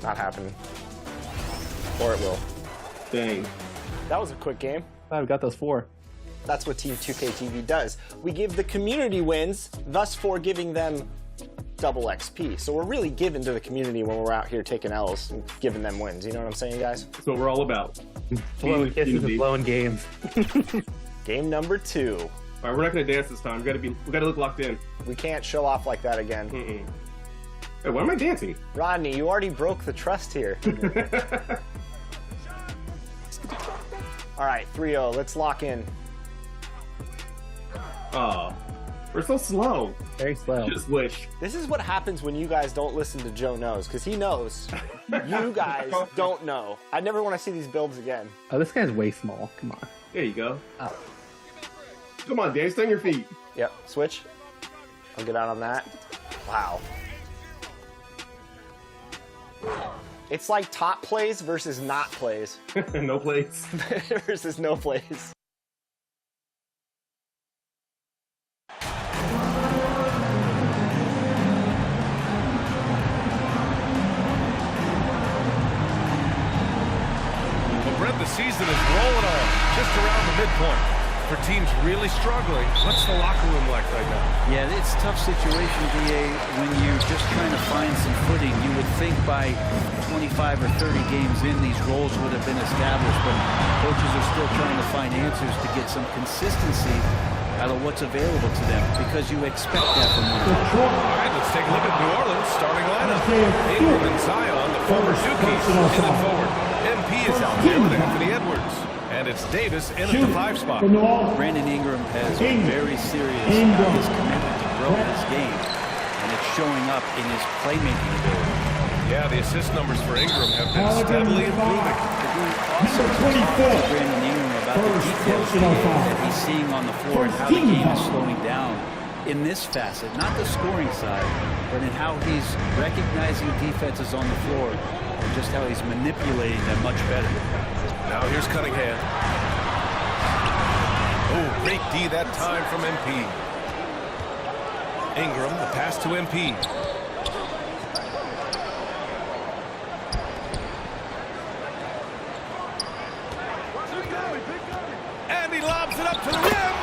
Not happening. Or it will. Dang. That was a quick game. Oh, we got those 4. That's what Team 2K does. We give the community wins, thus for giving them double XP. So we're really giving to the community when we're out here taking L's and giving them wins. You know what I'm saying, guys? That's what we're all about. Blowing kisses and blowing games. Game number 2. All right, we're not gonna dance this time. We gotta look locked in. We can't show off like that again. Hey, why am I dancing? Rodney, you already broke the trust here. All right, 3-0. Let's lock in. Oh, we're so slow. Very slow. Just wish. This is what happens when you guys don't listen to Joe Knows, because he knows. You guys don't know. I never want to see these builds again. Oh, this guy's way small. Come on. There you go. Oh. Come on, Dan, stay on your feet. Yep, switch. I'll get out on that. Wow. It's like top plays versus not plays. No plays. Versus no plays. The season is rolling on just around the midpoint. For teams really struggling, what's the locker room like right now? Yeah, it's a tough situation, DA, when you're just trying to find some footing. You would think by 25 or 30 games in, these roles would have been established, but coaches are still trying to find answers to get some consistency out of what's available to them, because you expect that from one another. All right, let's take a look at New Orleans starting lineup. Ingram and Zion, the former Dookies, in and forward. MP is out there with Anthony Edwards. And it's Davis in at the 5 spot. Brandon Ingram has been very serious about his commitment to grow his game, and it's showing up in his playmaking ability. Yeah, the assist numbers for Ingram have been steadily improving. Also, talk to Brandon Ingram about the details that he's seeing on the floor and how the game is slowing down in this facet, not the scoring side, but in how he's recognizing defenses on the floor and just how he's manipulating them much better. Now here's Cunningham. Oh, great D that time from MP. Ingram, the pass to MP. And he lobs it up to the rim.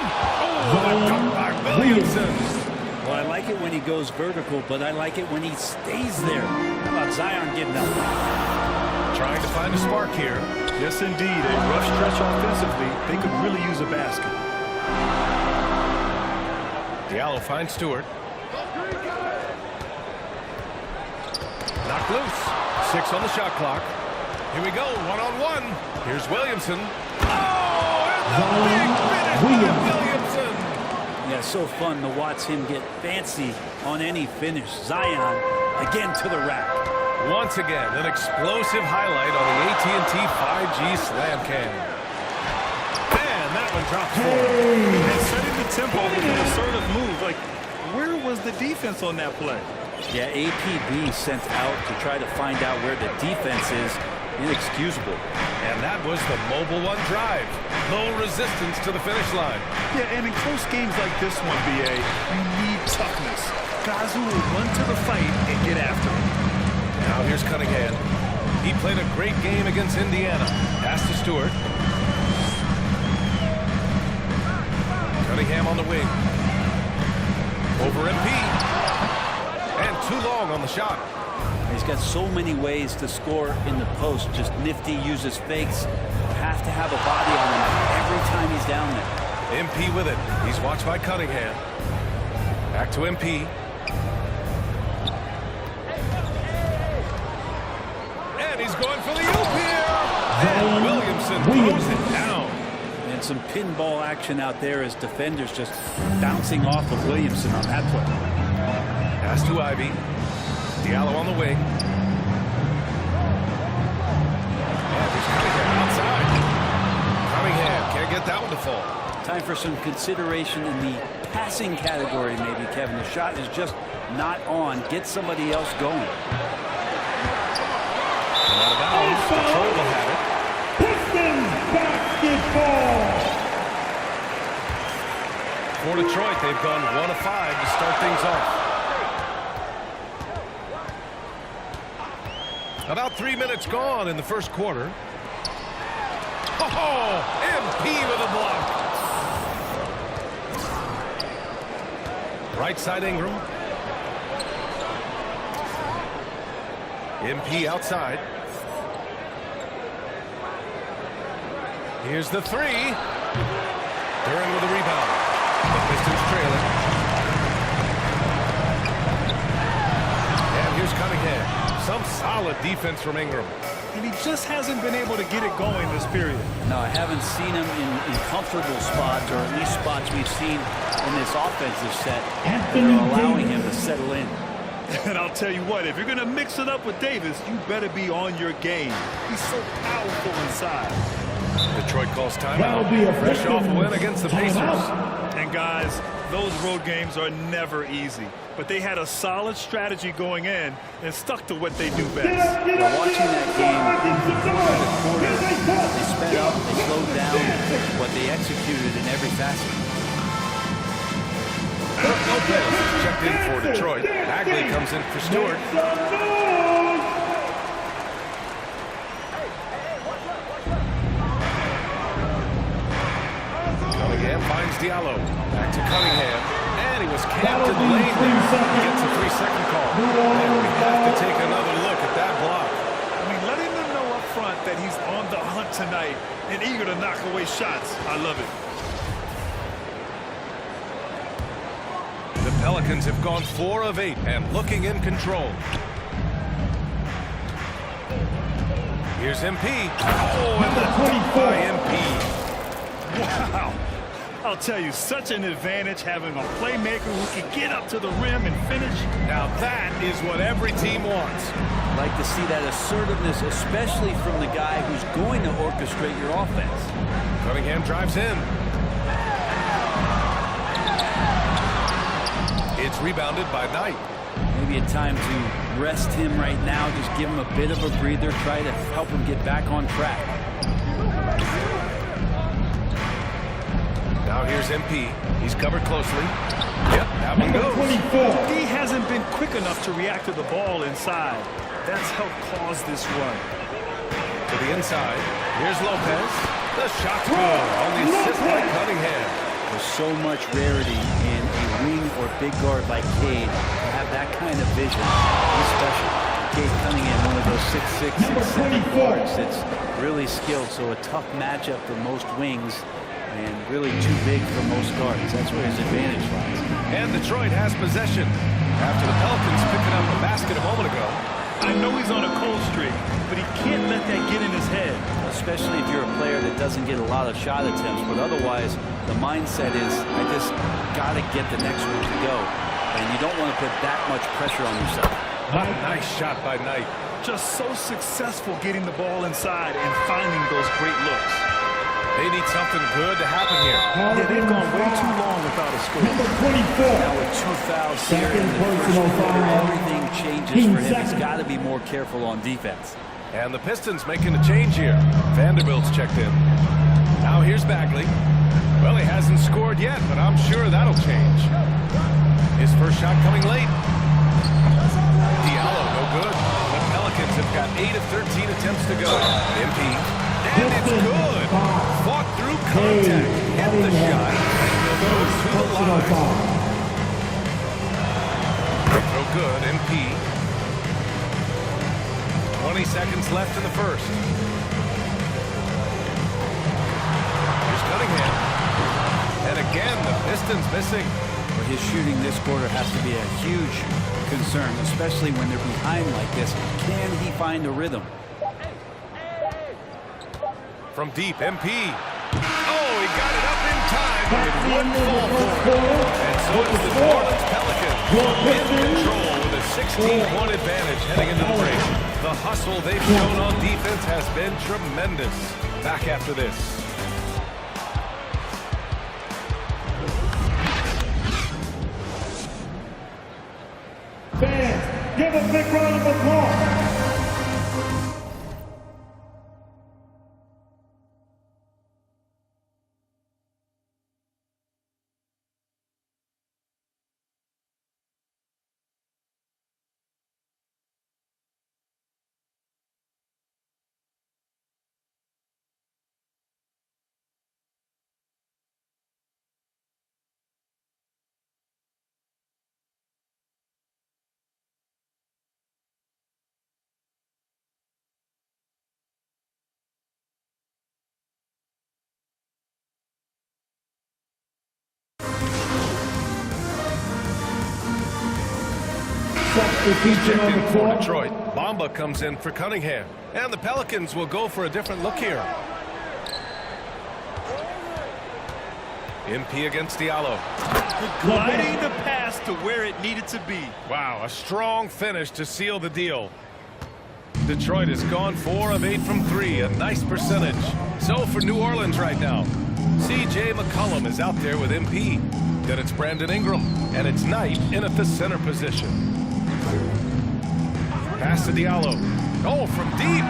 Oh, dunk by Williamson. Well, I like it when he goes vertical, but I like it when he stays there. How about Zion getting up? Trying to find a spark here. Yes, indeed. A rough stretch offensively. They could really use a basket. Diallo finds Stewart. Knocked loose. 6 on the shot clock. Here we go, one-on-one. Here's Williamson. Oh, and the big finish by Williamson. Yeah, so fun to watch him get fancy on any finish. Zion, again to the rack. Once again, an explosive highlight on the AT&T 5G Slam Cam. And that one drops for him. And setting the tempo with an assertive move. Like, where was the defense on that play? Yeah, APB sent out to try to find out where the defense is. Inexcusable. And that was the Mobile One drive. Low resistance to the finish line. Yeah, and in close games like this one, BA, you need toughness. Guys who will run to the fight and get after it. Now here's Cunningham. He played a great game against Indiana. Pass to Stewart. Cunningham on the wing. Over MP. And too long on the shot. He's got so many ways to score in the post. Just nifty, uses fakes. Have to have a body on him every time he's down there. MP with it. He's watched by Cunningham. Back to MP. And he's going for the oop here. And Williamson throws it down. And some pinball action out there as defenders just bouncing off of Williamson on that play. Pass to Ivy. Diallo on the wing. And there's Cunningham outside. Cunningham can't get that one to fall. Time for some consideration in the passing category, maybe, Kevin. The shot is just not on. Get somebody else going. Out of bounds. Control will have it. Pistons basketball. For Detroit, they've gone 1 of 5 to start things off. About 3 minutes gone in the first quarter. Oh, MP with a block. Right side Ingram. MP outside. Here's the 3. Duran with a rebound. The Pistons trailing. And here's Cunningham. Some solid defense from Ingram. And he just hasn't been able to get it going this period. No, I haven't seen him in comfortable spots, or at least spots we've seen in this offensive set that are allowing him to settle in. And I'll tell you what, if you're going to mix it up with Davis, you better be on your game. He's so powerful inside. Detroit calls timeout. Fresh off a win against the Pacers. And guys, those road games are never easy. But they had a solid strategy going in and stuck to what they do best. Now, watching that game for the quarter, they sped up, they slowed down, but they executed in every facet. Lopez checked in for Detroit. Bagley comes in for Stewart. Cunningham finds Diallo. Back to Cunningham. And he was camped in the lane there. Gets a 3-second call. And we have to take another look at that block. I mean, letting them know up front that he's on the hunt tonight and eager to knock away shots. I love it. The Pelicans have gone 4 of 8 and looking in control. Here's MP. Oh, and the dunk by MP. Wow. I'll tell you, such an advantage having a playmaker who can get up to the rim and finish. Now that is what every team wants. Like to see that assertiveness, especially from the guy who's going to orchestrate your offense. Cunningham drives in. It's rebounded by Knight. Maybe a time to rest him right now, just give him a bit of a breather, try to help him get back on track. Now here's MP. He's covered closely. Yep, that one goes. He hasn't been quick enough to react to the ball inside. That's helped cause this run. To the inside. Here's Lopez. The shot's good on the assist by Cunningham. There's so much rarity in a wing or big guard like Cade to have that kind of vision. He's special. Cade Cunningham, one of those 6'6", 6'7" guards that's really skilled. So a tough matchup for most wings. And really too big for most guards. That's where his advantage lies. And Detroit has possession. After the Pelicans picking up a basket a moment ago. I know he's on a cold streak, but he can't let that get in his head. Especially if you're a player that doesn't get a lot of shot attempts, but otherwise the mindset is, I just got to get the next one to go. And you don't want to put that much pressure on yourself. Nice shot by Knight. Just so successful getting the ball inside and finding those great looks. They need something good to happen here. Yeah, they've gone way too long without a score. Number 24. Now with 2 fouls here in the first quarter, everything changes for him. He's got to be more careful on defense. And the Pistons making a change here. Vanderbilt's checked in. Now here's Bagley. Well, he hasn't scored yet, but I'm sure that'll change. His first shot coming late. Diallo, no good. The Pelicans have got 8 of 13 attempts to go. MP. And it's good. Fought through contact. Get the shot. And goes to the line. Throw good. MP. 20 seconds left in the first. Here's Cunningham. And again, the Pistons missing. But his shooting this quarter has to be a huge concern, especially when they're behind like this. Can he find a rhythm? From deep, MP. Oh, he got it up in time. It wouldn't fall for him. And so it's the New Orleans Pelicans in control with a 16-point advantage heading into the break. The hustle they've shown on defense has been tremendous. Back after this. Fans, give a big round of applause. Checked in for Detroit. Bamba comes in for Cunningham. And the Pelicans will go for a different look here. MP against Diallo. Gliding the pass to where it needed to be. Wow, a strong finish to seal the deal. Detroit has gone 4 of 8 from 3, a nice percentage. So for New Orleans right now, C.J. McCollum is out there with MP. Then it's Brandon Ingram, and it's Knight in at the center position. Pass to Diallo. Oh, from deep.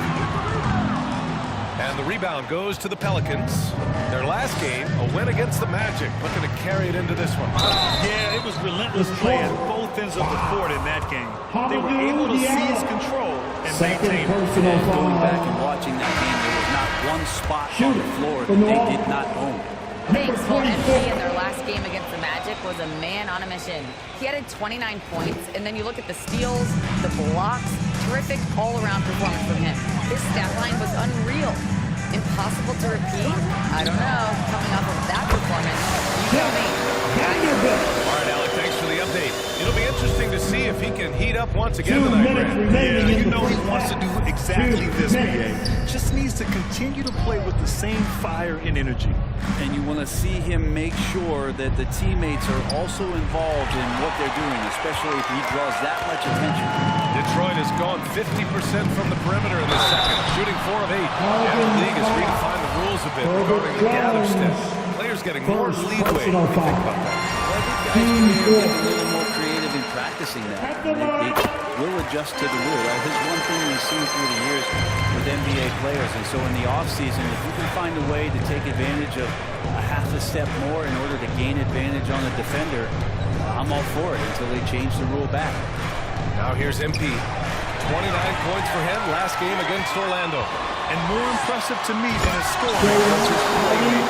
And the rebound goes to the Pelicans. Their last game, a win against the Magic, looking to carry it into this one. Yeah, it was relentless play at both ends of the court in that game. They were able to seize control and maintain it. Going back and watching that game, there was not one spot on the floor that they did not own. Thanks. Well, MP in their last game against the Magic was a man on a mission. He added 29 points, and then you look at the steals, the blocks, terrific all-around performance from him. His stat line was unreal. Impossible to repeat? I don't know. Coming off of that performance, you tell me. All right, Alec, thanks for the update. It'll be interesting to see if he can heat up once again tonight, Grant. Yeah, you know he wants to do exactly this, BA. Just needs to continue to play with the same fire and energy. And you want to see him make sure that the teammates are also involved in what they're doing, especially if he draws that much attention. Detroit has gone 50% from the perimeter in the second, shooting 4 of 8. And the league has redefined the rules a bit regarding the gather step. Players getting more leeway. What do you think about that? Well, I think guys may get a little more creative in practicing that. They will adjust to the rule. That is one thing we've seen through the years with NBA players. And so in the offseason, if you can find a way to take advantage of a half a step more in order to gain advantage on the defender, I'm all for it until they change the rule back. Now here's MP. 29 points for him last game against Orlando. And more impressive to me than his score was his playmaking.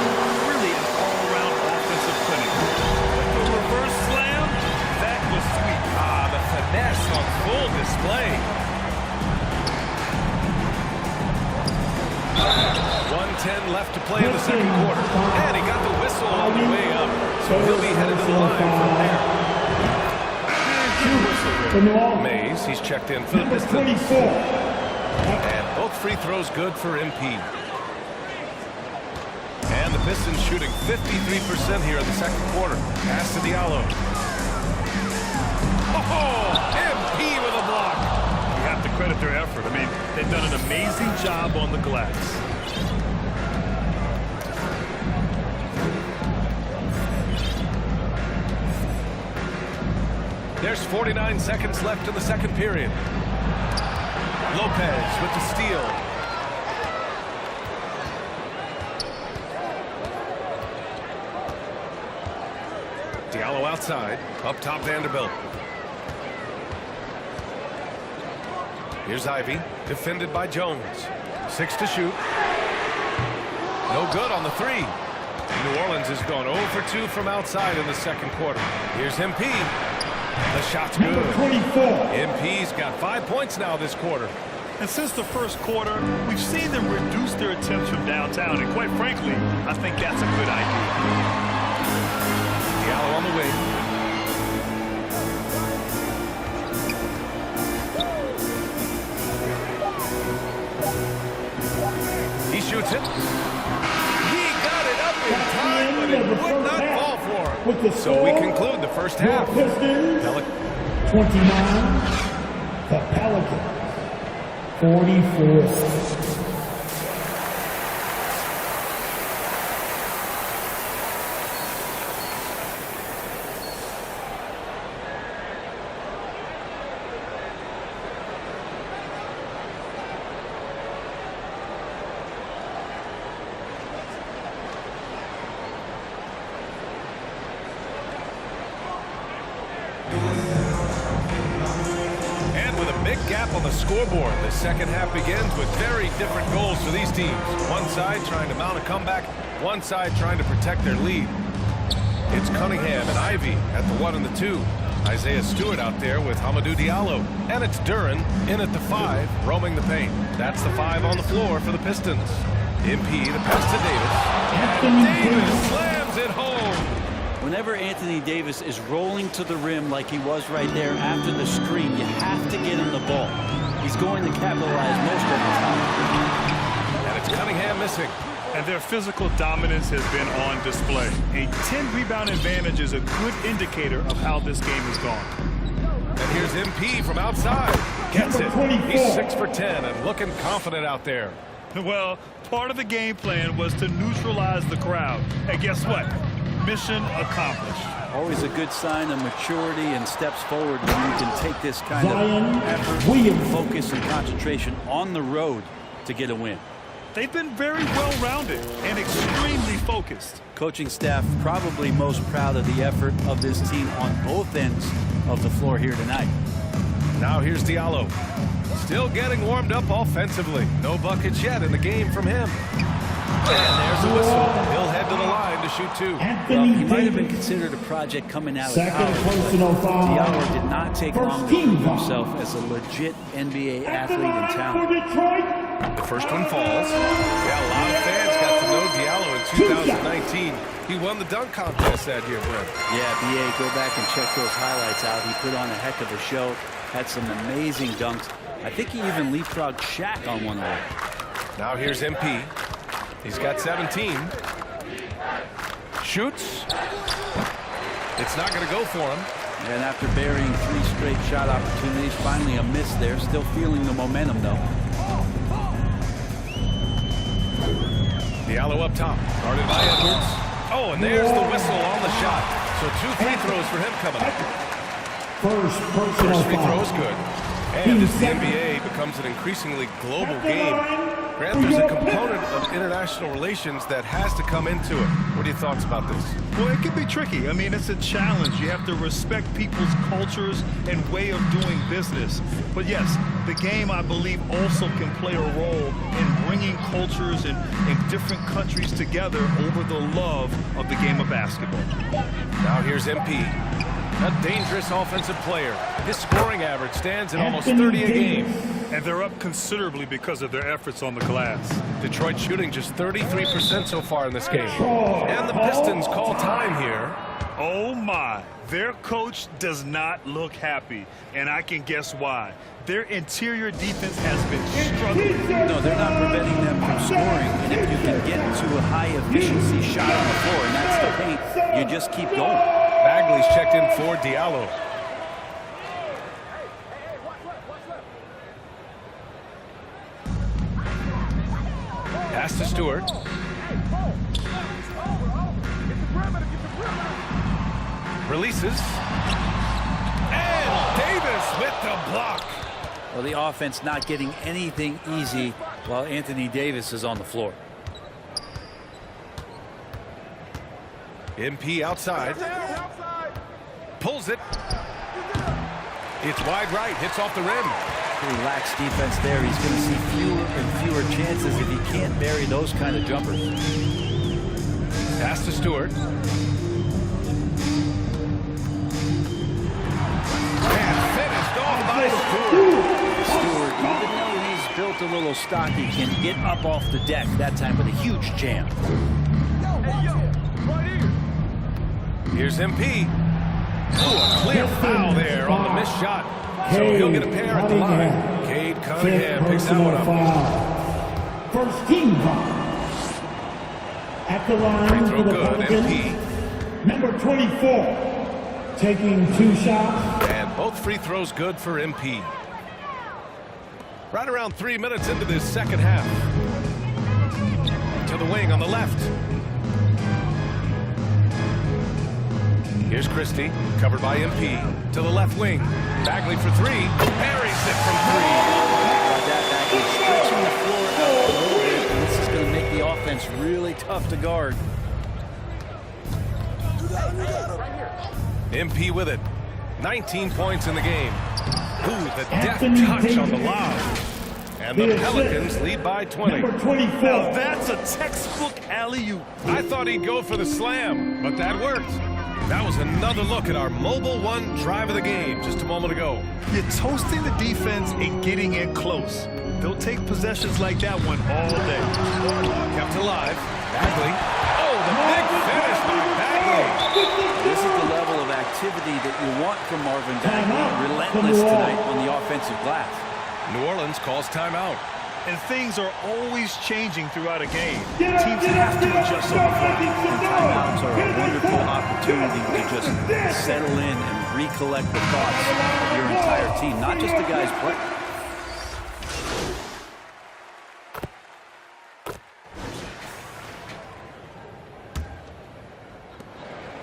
Really an all-around offensive clinic. But the reverse slam, that was sweet. Ah, the finesse on full display. 1:10 left to play in the second quarter. And he got the whistle on the way up. So he'll be headed to the line from there. Good whistle there. Mays, he's checked in for the Number Pistons. 24. And both free throws good for MP. And the Pistons shooting 53% here in the second quarter. Pass to Diallo. Oh, MP with a block. You have to credit their effort. I mean, they've done an amazing job on the glass. There's 49 seconds left in the second period. Lopez with the steal. Diallo outside. Up top, Vanderbilt. Here's Ivy. Defended by Jones. 6 to shoot. No good on the 3. New Orleans has gone 0 for 2 from outside in the second quarter. Here's MP. The shot's good. Number 24. MP's got 5 points now this quarter. And since the first quarter, we've seen them reduce their attempts from downtown. And quite frankly, I think that's a good idea. Diallo on the wing. He shoots it. He got it up in time, but it would not fall for him. So we conclude the first half. Pistons, 29. The Pelicans, 44. Gap on the scoreboard. The second half begins with very different goals for these teams. One side trying to mount a comeback, one side trying to protect their lead. It's Cunningham and Ivy at the 1 and the 2. Isaiah Stewart out there with Hamidou Diallo. And it's Duren in at the 5, roaming the paint. That's the 5 on the floor for the Pistons. MP, the pass to Davis. And Davis slams it home. Whenever Anthony Davis is rolling to the rim like he was right there after the screen, you have to get him the ball. He's going to capitalize most of the time. And it's Cunningham missing. And their physical dominance has been on display. A 10-rebound advantage is a good indicator of how this game has gone. And here's MP from outside. Gets it. He's 6 for 10 and looking confident out there. Well, part of the game plan was to neutralize the crowd. And guess what? Mission accomplished. Always a good sign of maturity and steps forward when you can take this kind of effort, focus, and concentration on the road to get a win. They've been very well-rounded and extremely focused. Coaching staff probably most proud of the effort of this team on both ends of the floor here tonight. Now here's Diallo. Still getting warmed up offensively. No buckets yet in the game from him. And there's a whistle. He'll head to the line to shoot 2. Well, he might have been considered a project coming out of college, but Diallo did not take long to prove himself as a legit NBA athlete and talent. The first one falls. Yeah, a lot of fans got to know Diallo in 2019. He won the dunk contest that year, Brent. Yeah, BA, go back and check those highlights out. He put on a heck of a show, had some amazing dunks. I think he even leapfrogged Shaq on one of them. Now here's MP. He's got 17. Shoots. It's not going to go for him. And after burying 3 straight shot opportunities, finally a miss there. Still feeling the momentum, though. Diallo up top. Guarded by Edwards. Oh, and there's the whistle on the shot. So 2 free throws for him coming up. First free throw is good. And as the NBA becomes an increasingly global game, Grant, there's a component of international relations that has to come into it. What are your thoughts about this? Well, it can be tricky. I mean, it's a challenge. You have to respect people's cultures and way of doing business. But yes, the game, I believe, also can play a role in bringing cultures in different countries together over the love of the game of basketball. Now here's MP. A dangerous offensive player. His scoring average stands at almost 30 a game. And they're up considerably because of their efforts on the glass. Detroit shooting just 33% so far in this game. And the Pistons call time here. Oh my, their coach does not look happy, and I can guess why. Their interior defense has been struggling. No, they're not preventing them from scoring, and if you can get to a high-efficiency shot on the floor, and that's the paint, you just keep going. Bagley's checked in for Diallo. Pass to Stewart. Releases. And Davis with the block. Well, the offense not getting anything easy while Anthony Davis is on the floor. MP outside. Pulls it. It's wide right. Hits off the rim. Pretty lax defense there. He's going to see fewer and fewer chances if he can't bury those kind of jumpers. Pass to Stewart. And finished off by Stewart. Stewart, even though he's built a little stocky, can get up off the deck that time with a huge jam. Here's MP. Oh, a clear foul there on the missed shot. So he'll get a pair at the line. Cade Cunningham picks that one up. First team foul. At the line Free for throw the good, Pelicans, MP. number 24, taking 2 shots. And both free throws good for MP. Right around 3 minutes into this second half. To the wing on the left. Here's Christie, covered by MP. To the left wing. Bagley for 3. Parries it from 3. Stretching the floor out a little bit, and this is going to make the offense really tough to guard. MP with it. 19 points in the game. Ooh, the deft touch on the lob. And the Pelicans lead by 20. Number 24. Now that's a textbook alley-oop. I thought he'd go for the slam, but that worked. That was another look at our mobile one drive of the game just a moment ago. You're toasting the defense and getting in close. They'll take possessions like that one all day. Kept alive. Bagley. Oh, the big finish by Bagley. This is the level of activity that you want from Marvin Bagley. Relentless tonight on the offensive glass. New Orleans calls timeout. And things are always changing throughout a game. Teams have to adjust on the fly. And timeouts are a wonderful opportunity to just settle in and recollect the thoughts of your entire team, not just the guys playing.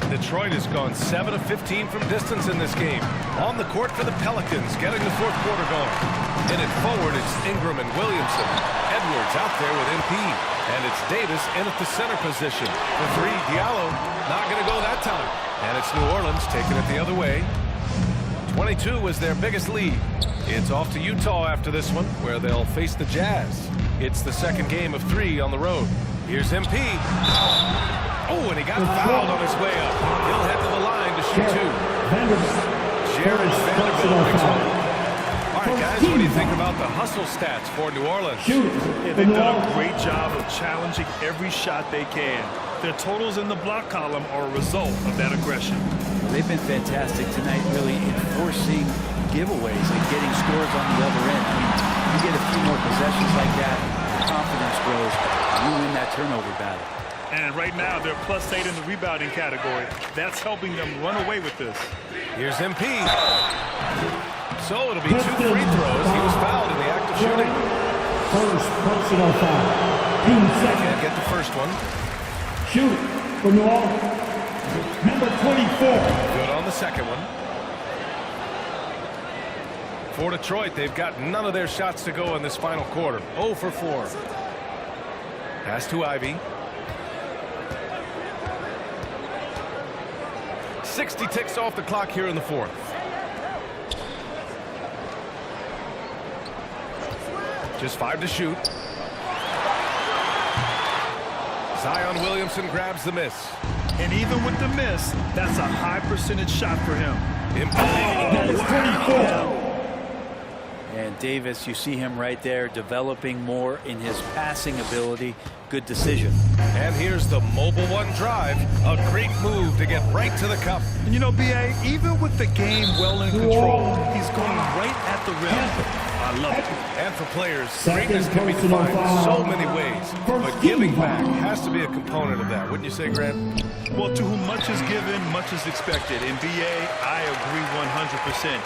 Detroit has gone 7 of 15 from distance in this game. On the court for the Pelicans, getting the fourth quarter going. In it forward, it's Ingram and Williamson. Edwards out there with MP. And it's Davis in at the center position. For 3, Diallo not going to go that time. And it's New Orleans taking it the other way. 22 was their biggest lead. It's off to Utah after this one, where they'll face the Jazz. It's the second game of 3 on the road. Here's MP. Oh, and he got fouled on his way up. He'll head to the line to shoot 2. Jared Vanderbilt picks one. All right, guys, what do you think about the hustle stats for New Orleans? Yeah, they've done a great job of challenging every shot they can. Their totals in the block column are a result of that aggression. They've been fantastic tonight, really enforcing giveaways and getting scores on the other end. I mean, you get a few more possessions like that, confidence grows, you win that turnover battle. And right now, they're +8 in the rebounding category. That's helping them run away with this. Here's MP. So it'll be 2 free throws. He was fouled in the act of shooting. First personal foul. Team second. Can't get the first one. Shoot for New Orleans. Number 24. Good on the second one. For Detroit, they've got none of their shots to go in this final quarter. 0 for 4. Pass to Ivy. 60 ticks off the clock here in the fourth. Just 5 to shoot. Zion Williamson grabs the miss. And even with the miss, that's a high percentage shot for him. That is 24. And Davis, you see him right there developing more in his passing ability. Good decision. And here's the mobile one drive. A great move to get right to the cup. And you know, B.A., even with the game well in control, he's going right at the rim. I love it. And for players, greatness can be defined so many ways. But giving back has to be a component of that. Wouldn't you say, Grant? Well, to whom much is given, much is expected. In B.A., I agree 100%.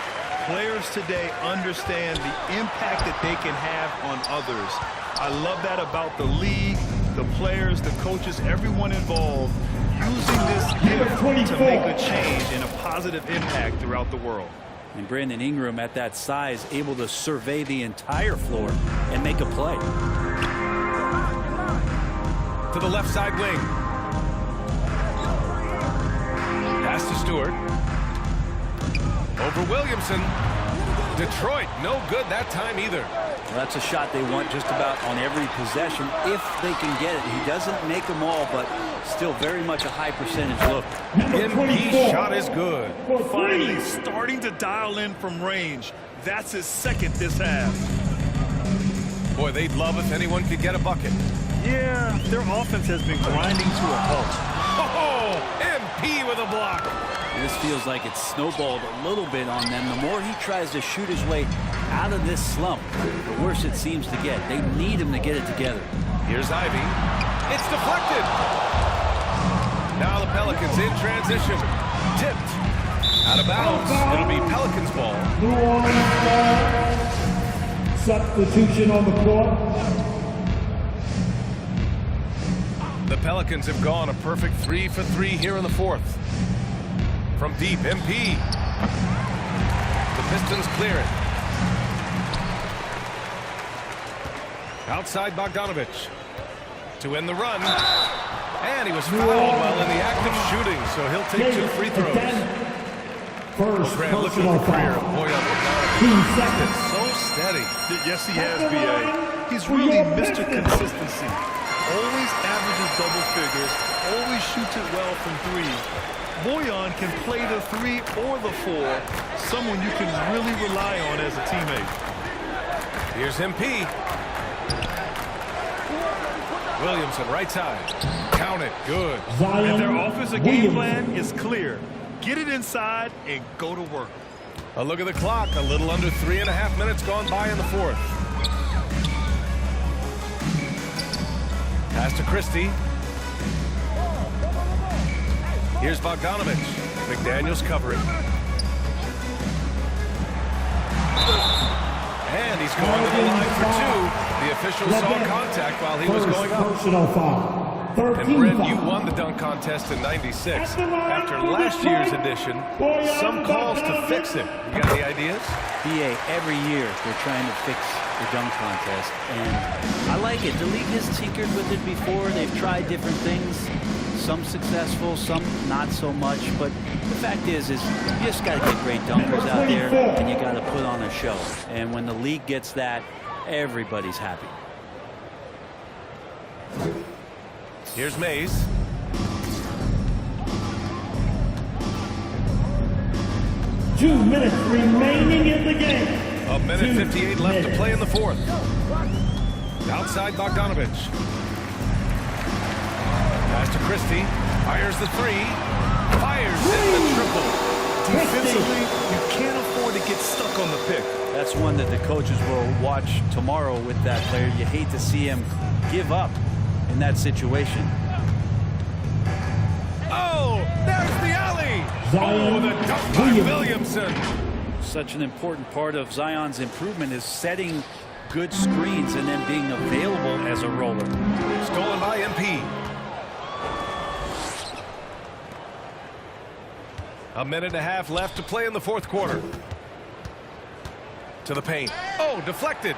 Players today understand the impact that they can have on others. I love that about the league, the players, the coaches, everyone involved, using this gift to make a change and a positive impact throughout the world. And Brandon Ingram at that size, able to survey the entire floor and make a play. To the left side wing. Pass to Stewart. Over Williamson. Detroit, no good that time either. Well, that's a shot they want just about on every possession if they can get it. He doesn't make them all, but still very much a high percentage look. MP shot is good. Finally starting to dial in from range. That's his second this half. Boy, they'd love if anyone could get a bucket. Yeah, their offense has been grinding to a halt. Oh, MP with a block. This feels like it's snowballed a little bit on them. The more he tries to shoot his way out of this slump, the worse it seems to get. They need him to get it together. Here's Ivy. It's deflected. Now the Pelicans in transition. Tipped. Out of bounds. It'll be Pelicans ball. New Orleans substitution on the court. The Pelicans have gone a perfect 3 for 3 here in the fourth. From deep, MP. The Pistons clear it. Outside Bogdanovich to end the run. And he was fouled while in the act of shooting, so he'll take 2 free throws. First Grant, looking at the career of Boyan Bogdanovich. 2 seconds. He's been so steady. Yes, he has, B.A. He's really Mr. Consistency. Always averages double figures, always shoots it well from 3. Boyan can play the 3 or the 4, someone you can really rely on as a teammate. Here's MP. Williamson, right side. Count it. Good. And their offensive game plan is clear. Get it inside and go to work. A look at the clock. A little under 3.5 minutes gone by in the fourth. Pass to Christie. Here's Bogdanovich. McDaniels covering. And he's going to the line for 2. The official saw contact while he was going up. Personal foul. And Brent, you won the dunk contest in '96. After last year's edition, some calls to fix it. You got any ideas? BA, every year they're trying to fix the dunk contest, and I like it. The league has tinkered with it before. They've tried different things, some successful, some not so much, but the fact is you just got to get great dunkers out there, and you got to put on a show. And when the league gets that, everybody's happy. Here's Mays. Two minutes remaining in the game. A minute 58 left to play in the fourth. Outside Bogdanovich. Pass to Christie. Fires the 3. Fires in the triple. Defensively, you can't afford to get stuck on the pick. That's one that the coaches will watch tomorrow with that player. You hate to see him give up in that situation. Oh, there's the alley. Oh, the dunk by Williamson. Such an important part of Zion's improvement is setting good screens and then being available as a roller. Stolen by MP. A minute and a half left to play in the fourth quarter. To the paint. Oh, deflected.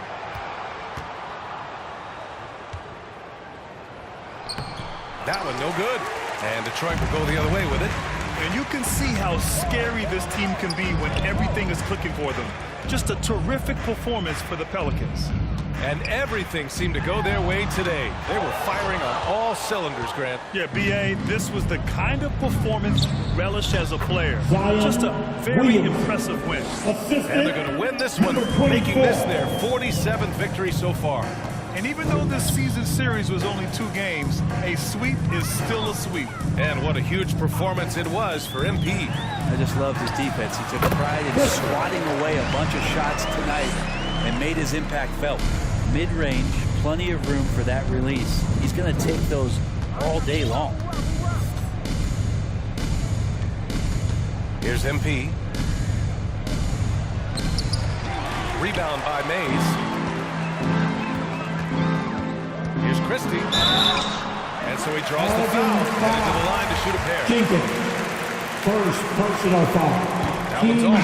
That one no good. And Detroit will go the other way with it. And you can see how scary this team can be when everything is clicking for them. Just a terrific performance for the Pelicans. And everything seemed to go their way today. They were firing on all cylinders, Grant. Yeah, B.A., this was the kind of performance relished as a player. Just a very impressive win. And they're going to win this one, making this their 47th victory so far. And even though this season series was only 2 games, a sweep is still a sweep. And what a huge performance it was for MP. I just loved his defense. He took pride in swatting away a bunch of shots tonight and made his impact felt. Mid-range, plenty of room for that release. He's going to take those all day long. Here's MP. Rebound by Mays. Here's Christie. And so he draws the foul. Headed to the line to shoot a pair. Jenkins, first personal foul. That Team one's off.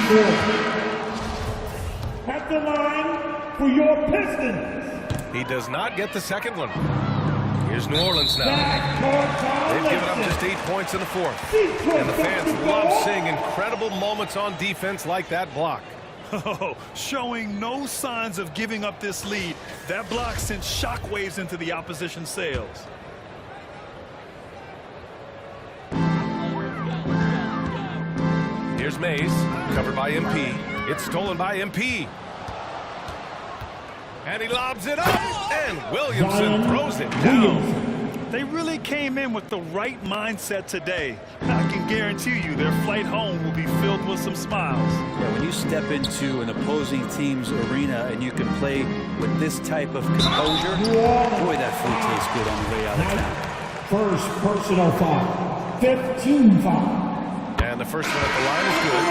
4. At the line for your Pistons. He does not get the second one. Here's New Orleans now. They've They've given up just 8 points in the fourth. And the fans love seeing incredible moments on defense like that block. Oh, showing no signs of giving up this lead. That block sent shockwaves into the opposition sails. Here's Mays, covered by MP. It's stolen by MP. And he lobs it up, and Williamson throws it down. They really came in with the right mindset today. I can guarantee you their flight home will be filled with some smiles. Yeah, when you step into an opposing team's arena and you can play with this type of composure, boy, that food tastes good on the way out of town. First personal foul. 15 foul. And the first one at the line is good.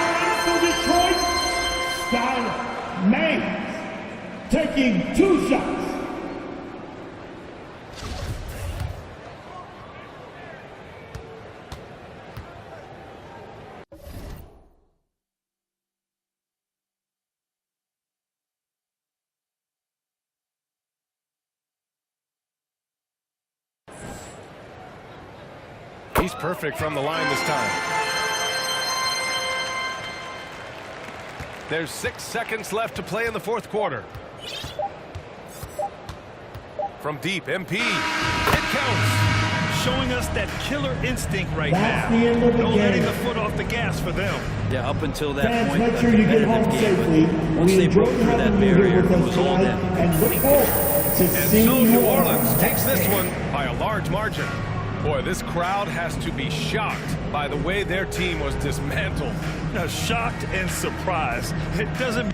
For Detroit, Skylar Mays taking 2 shots. He's perfect from the line this time. There's 6 seconds left to play in the fourth quarter. From deep, MP. It counts. Showing us that killer instinct right That's now. the end of the No game. letting the foot off the gas for them. Yeah, up until that Fans, point, make a sure you get home competitive game, safely. but once We they broke enjoyed through that having you barrier, here with it us was all tonight, them. and look forward to And seeing so you New all Orleans takes next this game. one by a large margin. Boy, this crowd has to be shocked by the way their team was dismantled. Now, shocked and surprised. It doesn't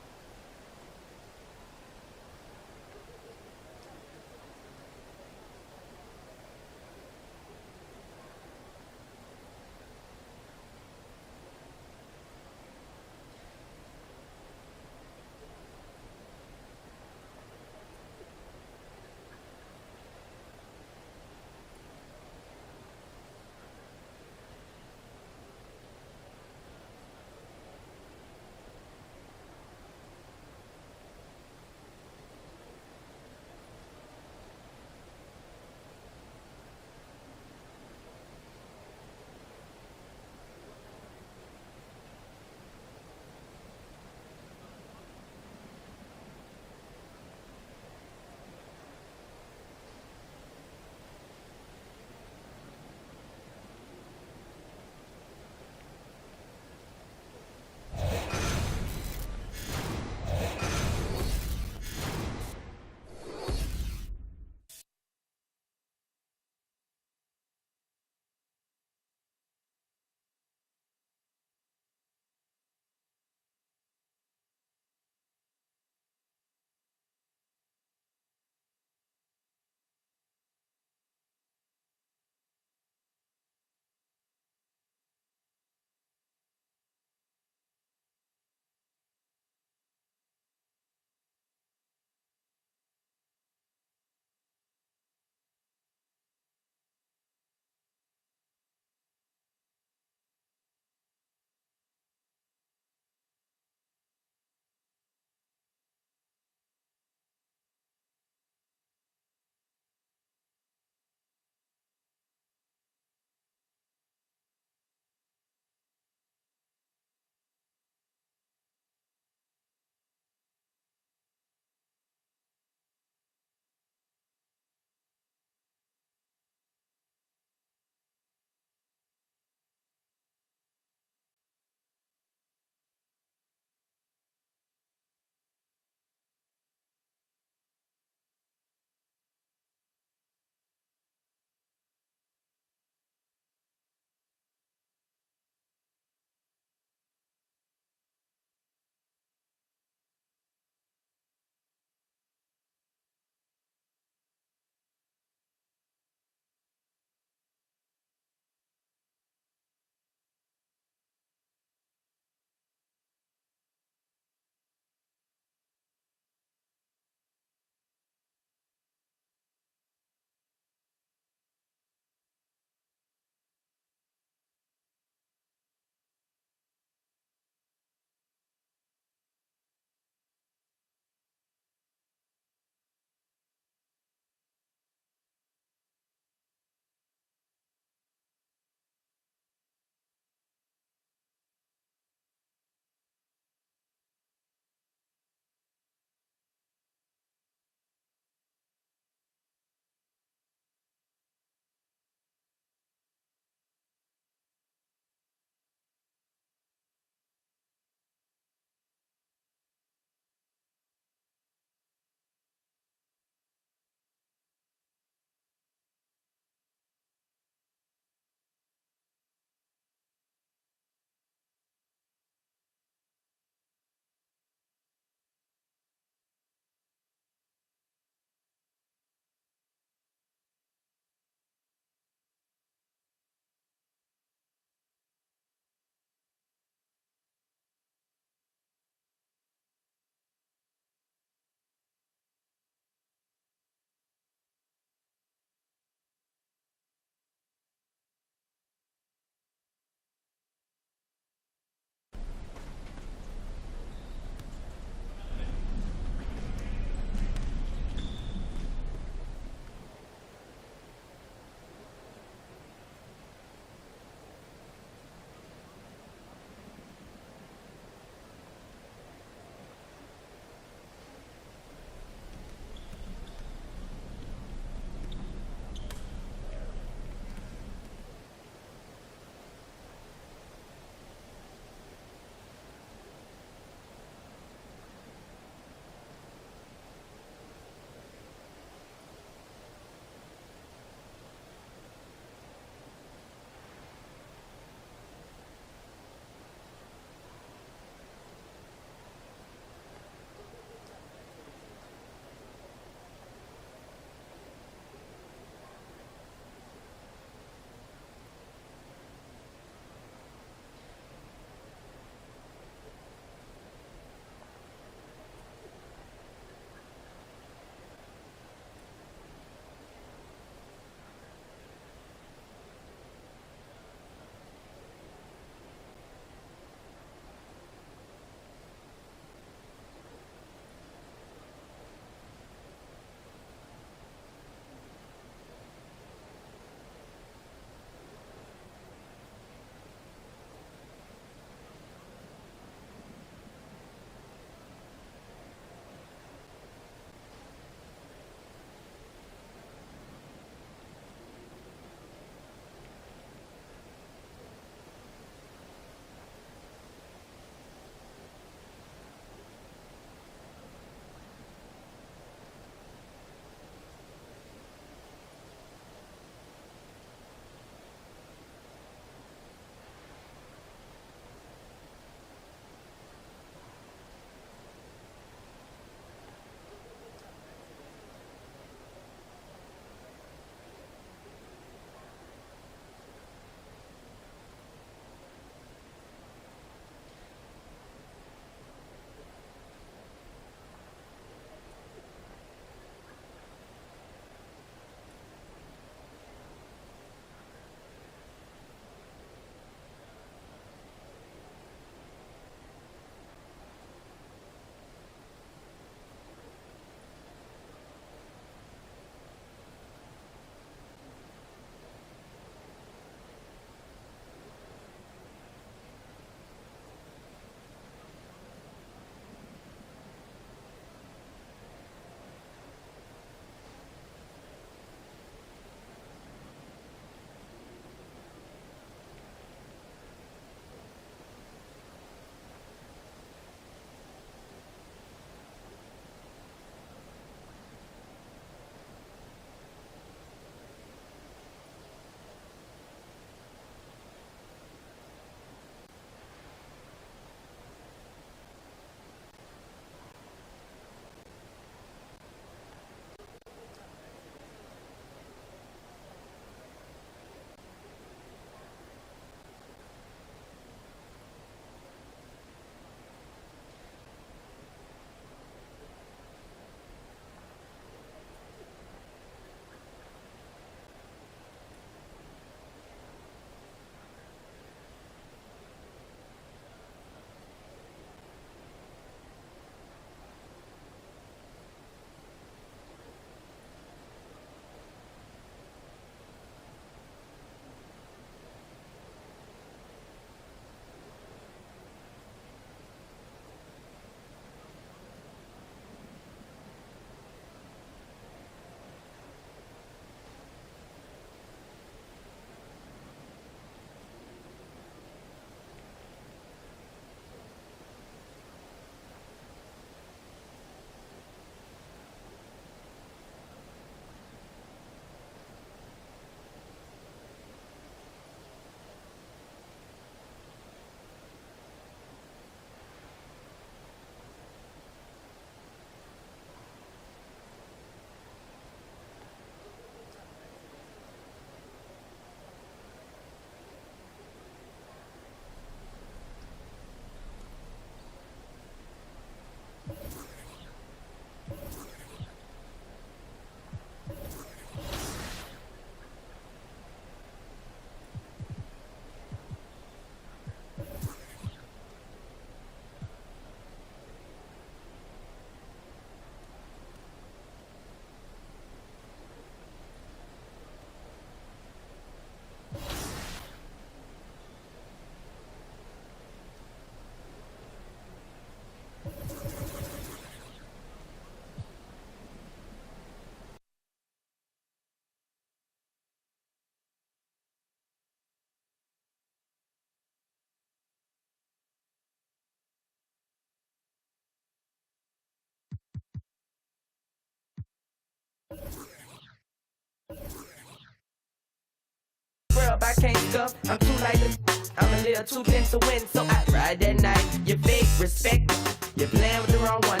up, I can't scuff. I'm too light to, I'm a little too bent to win, so I ride that night. You fake respect, you're playing with the wrong one.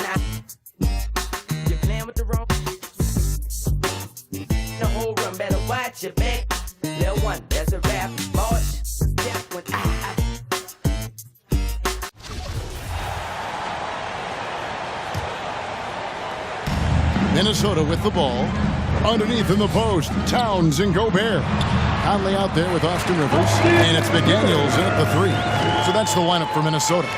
You're playing with the wrong. The whole run, better watch your back. Little one, that's a rap. March, yeah, when Minnesota with the ball. Underneath in the post, Towns and Gobert. Conley out there with Austin Rivers. And it's McDaniels in at the 3. So that's the lineup for Minnesota.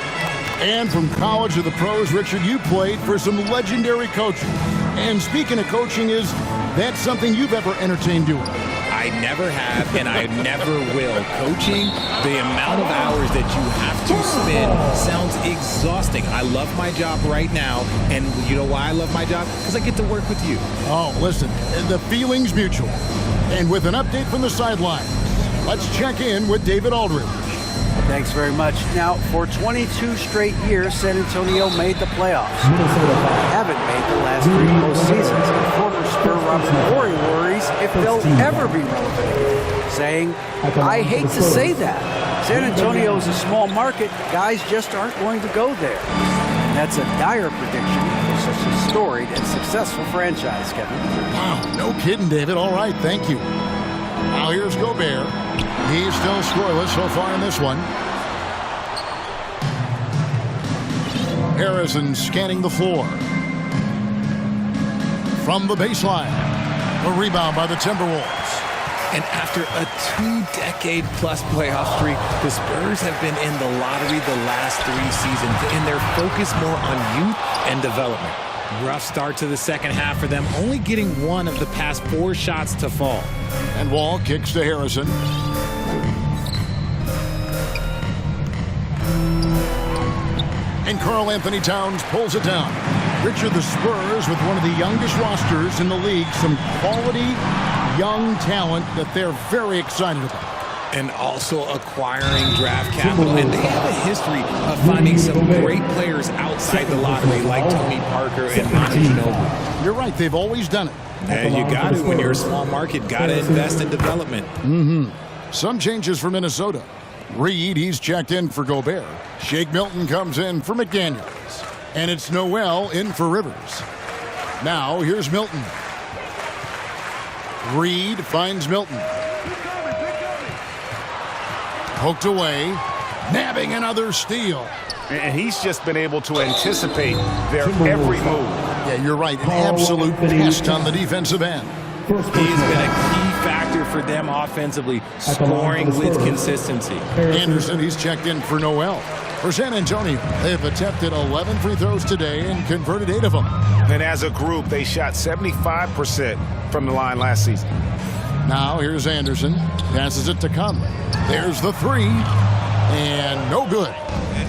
And from college to the pros, Richard, you played for some legendary coaches. And speaking of coaching, is that something you've ever entertained doing? I never have, and I never will. Coaching, the amount of hours that you have to spend sounds exhausting. I love my job right now, and you know why I love my job? Because I get to work with you. Oh, listen, the feeling's mutual. And with an update from the sideline, let's check in with David Aldridge. Thanks very much. Now, for 22 straight years, San Antonio made the playoffs. They haven't made the last 3 postseasons. And former Spur Robert Horry worries if they'll ever be relevant again, saying, I hate to say that. San Antonio is a small market. Guys just aren't going to go there. And that's a dire prediction for such a storied and successful franchise, Kevin. Wow, no kidding, David. All right, thank you. Now here's Gobert. He's still scoreless so far in this one. Harrison scanning the floor. From the baseline. A rebound by the Timberwolves. And after a 2-decade-plus playoff streak, the Spurs have been in the lottery the last 3 seasons, and they're focused more on youth and development. Rough start to the second half for them, only getting 1 of the past 4 shots to fall. And Wall kicks to Harrison. And Karl Anthony Towns pulls it down. Richard, the Spurs with one of the youngest rosters in the league, some quality young talent that they're very excited about. And also acquiring draft capital. And they have a history of finding some great players outside the lottery, like Tony Parker and Monty Ginobili. You're right, they've always done it. And you got to, when you're a small market, got to invest in development. Some changes for Minnesota. Reed, he's checked in for Gobert. Shake Milton comes in for McDaniels. And it's Noel in for Rivers. Now, here's Milton. Reed finds Milton. Poked away. Nabbing another steal. And he's just been able to anticipate their every move. Yeah, you're right. An absolute pest on the defensive end. He's been a key factor for them offensively, scoring with consistency. Anderson, he's checked in for Noel. For San Antonio, they have attempted 11 free throws today and converted 8 of them. And as a group, they shot 75% from the line last season. Now here's Anderson. Passes it to Conley. There's the 3. And no good.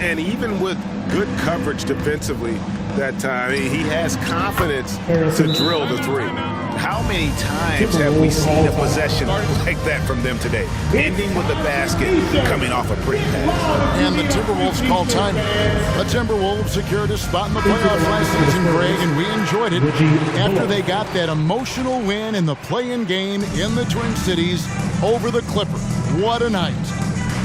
And even with good coverage defensively that time, he has confidence to drill the 3. How many times have we seen a possession like that from them today? Ending with the basket, coming off a pretty pass. And the Timberwolves call time. The Timberwolves secured a spot in the playoffs last season, Greg, and we enjoyed it after they got that emotional win in the play-in game in the Twin Cities over the Clippers. What a night.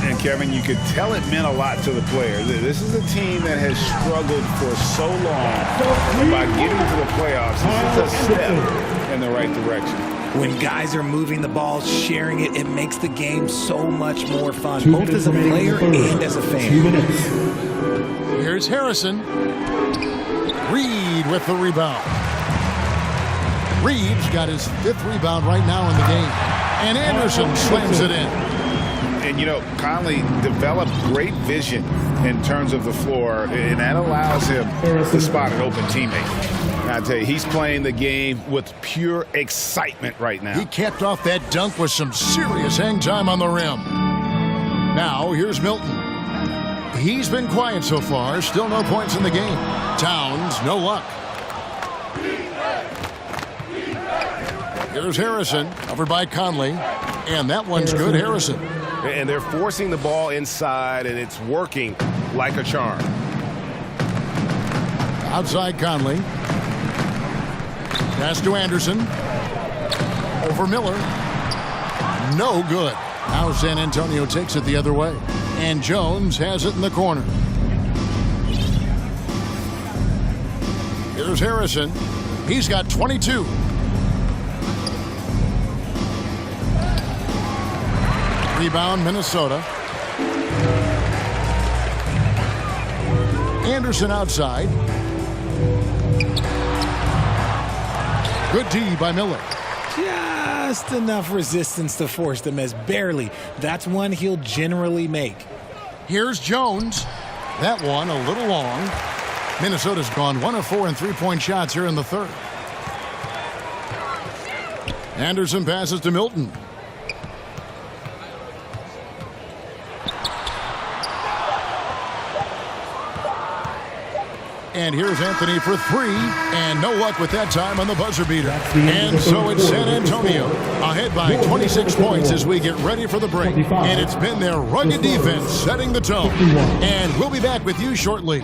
And Kevin, you could tell it meant a lot to the players. This is a team that has struggled for so long. By getting to the playoffs, this is a step in the right direction. When guys are moving the ball, sharing it, it makes the game so much more fun, both as a player and as a fan. Here's Harrison. Reed with the rebound. Reed's got his 5th rebound right now in the game. And Anderson slams it in. And, you know, Conley developed great vision in terms of the floor, and that allows him to spot an open teammate. And I tell you, he's playing the game with pure excitement right now. He capped off that dunk with some serious hang time on the rim. Now, here's Milton. He's been quiet so far. Still no points in the game. Towns, no luck. Here's Harrison, covered by Conley. And that one's good, Harrison. And they're forcing the ball inside, and it's working like a charm. Outside Conley. Pass to Anderson. Over Miller. No good. Now San Antonio takes it the other way. And Jones has it in the corner. Here's Harrison. He's got 22. Rebound, Minnesota. Anderson outside. Good D by Miller. Just enough resistance to force the miss. Barely. That's one he'll generally make. Here's Jones. That one a little long. Minnesota's gone 1 of 4 in three-point shots here in the third. Anderson passes to Milton. And here's Anthony for three, and no luck with that time on the buzzer beater. And so it's San Antonio ahead by 26 points as we get ready for the break. And it's been their rugged defense setting the tone. And we'll be back with you shortly.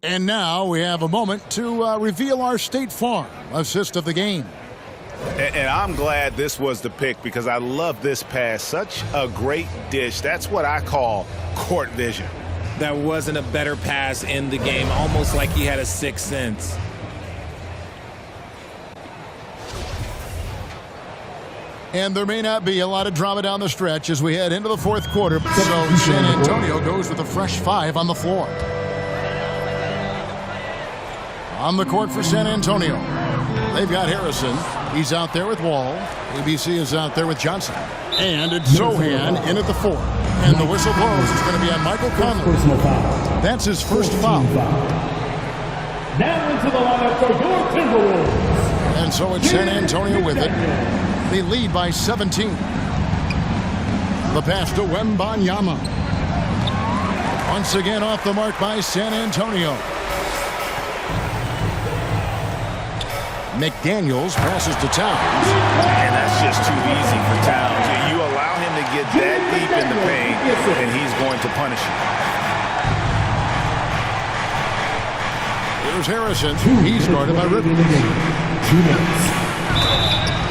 And now we have a moment to reveal our State Farm assist of the game. And I'm glad this was the pick because I love this pass. Such a great dish. That's what I call court vision. That wasn't a better pass in the game, almost like he had a sixth sense. And there may not be a lot of drama down the stretch as we head into the fourth quarter. So San Antonio goes with a fresh 5 on the floor. On the court for San Antonio. They've got Harrison. He's out there with Wall. ABC is out there with Johnson. And it's Sohan in at the 4. And the whistle blows. It's going to be on Michael Conley. That's his first foul. Now into the lineup for your Timberwolves. And so it's San Antonio with it. They lead by 17. The pass to Wembanyama. Once again off the mark by San Antonio. McDaniels passes to Towns. And that's just too easy for Towns. You allow him to get that deep in the paint, and he's going to punish you. Here's Harrison. He's guarded by Rivers.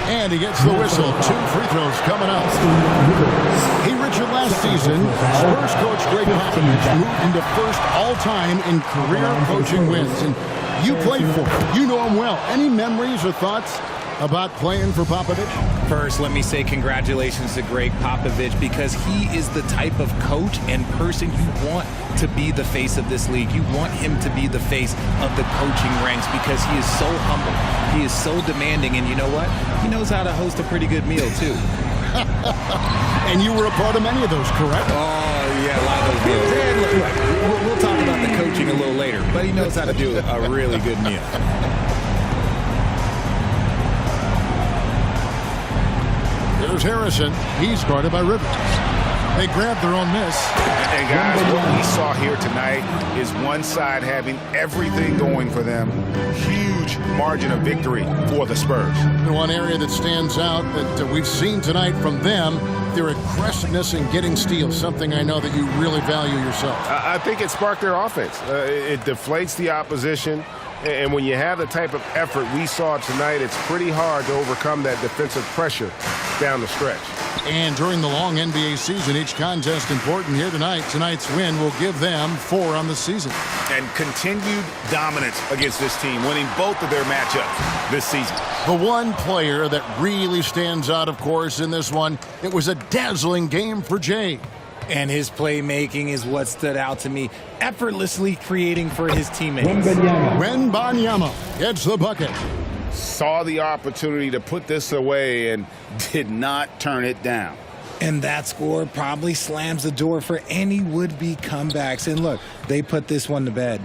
And he gets the whistle. 2 free throws coming up. Hey, Richard, last season, Spurs coach Greg Popovich moved into first all-time in career coaching wins. And you played for him. You know him well. Any memories or thoughts about playing for Popovich? First, let me say congratulations to Greg Popovich because he is the type of coach and person you want to be the face of this league. You want him to be the face of the coaching ranks because he is so humble. He is so demanding, and you know what? He knows how to host a pretty good meal, too. And you were a part of many of those, correct? Oh, yeah, a lot of those meals. And look, we'll talk about the coaching a little later, but he knows how to do a really good meal. There's Harrison. He's guarded by Rivers. They grab their own miss. And guys, what we saw here tonight is one side having everything going for them. Huge margin of victory for the Spurs. The one area that stands out that we've seen tonight from them, their aggressiveness in getting steals, something I know that you really value yourself. I think it sparked their offense. It deflates the opposition. And when you have the type of effort we saw tonight, it's pretty hard to overcome that defensive pressure down the stretch. And during the long NBA season, each contest important here tonight. Tonight's win will give them 4 on the season. And continued dominance against this team, winning both of their matchups this season. The one player that really stands out, of course, in this one, it was a dazzling game for Jay. And his playmaking is what stood out to me, effortlessly creating for his teammates. Wembanyama gets the bucket. Saw the opportunity to put this away and did not turn it down. And that score probably slams the door for any would-be comebacks. And look, they put this one to bed.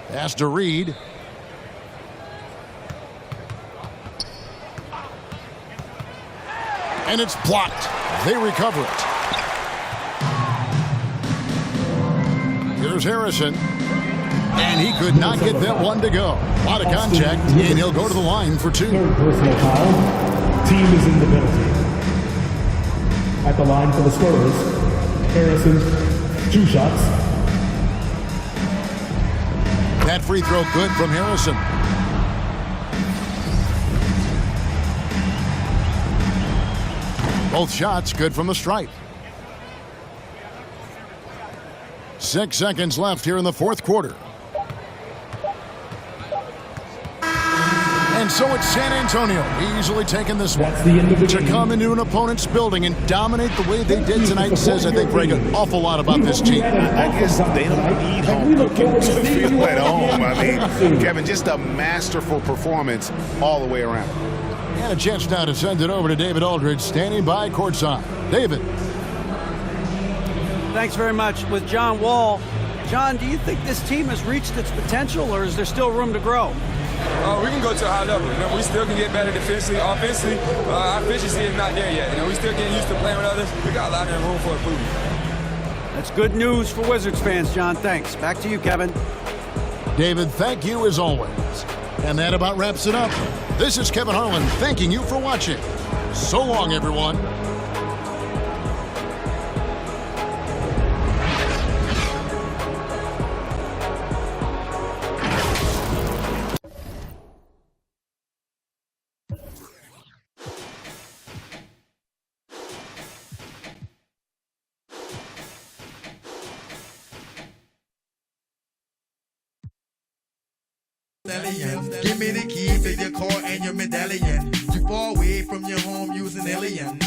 Pass to Reed. And it's blocked. They recover it. Here's Harrison. And he could not get that one to go. A lot of contact, and he'll go to the line for 2. Third personal foul. Team is in the penalty. At the line for the Spurs, Harrison, 2 shots. That free throw good from Harrison. Both shots good from the stripe. 6 seconds left here in the fourth quarter. And so it's San Antonio easily taking this one. To come into an opponent's building and dominate the way they did tonight says, I think, Greg, an awful lot about this team. I guess they don't need home cooking to feel at home. I mean, Kevin, just a masterful performance all the way around. And a chance now to send it over to David Aldridge, standing by courtside. David. Thanks very much. With John Wall. John, do you think this team has reached its potential, or is there still room to grow? We can go to a high level. You know, we still can get better defensively. Offensively, our efficiency is not there yet. You know, we still getting used to playing with others. We got a lot of room for improvement. That's good news for Wizards fans, John. Thanks. Back to you, Kevin. David, thank you as always. And that about wraps it up. This is Kevin Harlan thanking you for watching. So long, everyone. Give me the key to your car and your medallion. You far away from your home using alien.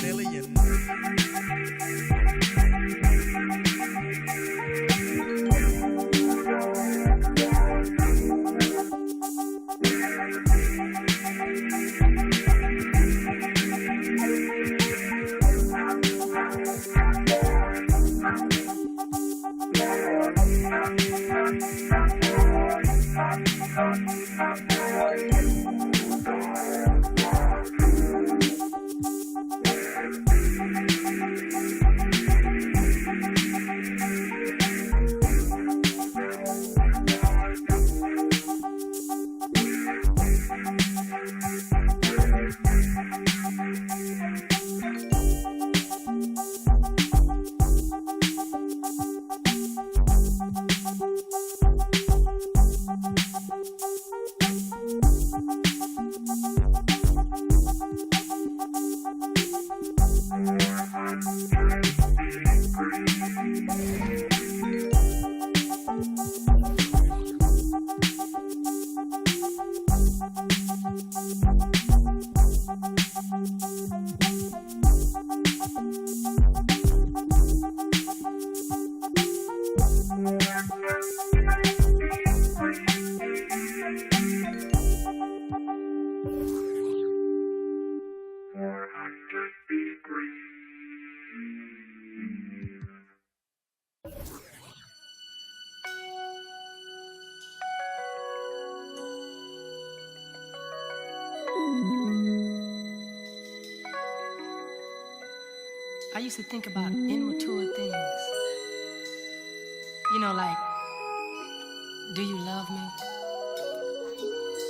I used to think about immature things. You know, like, do you love me?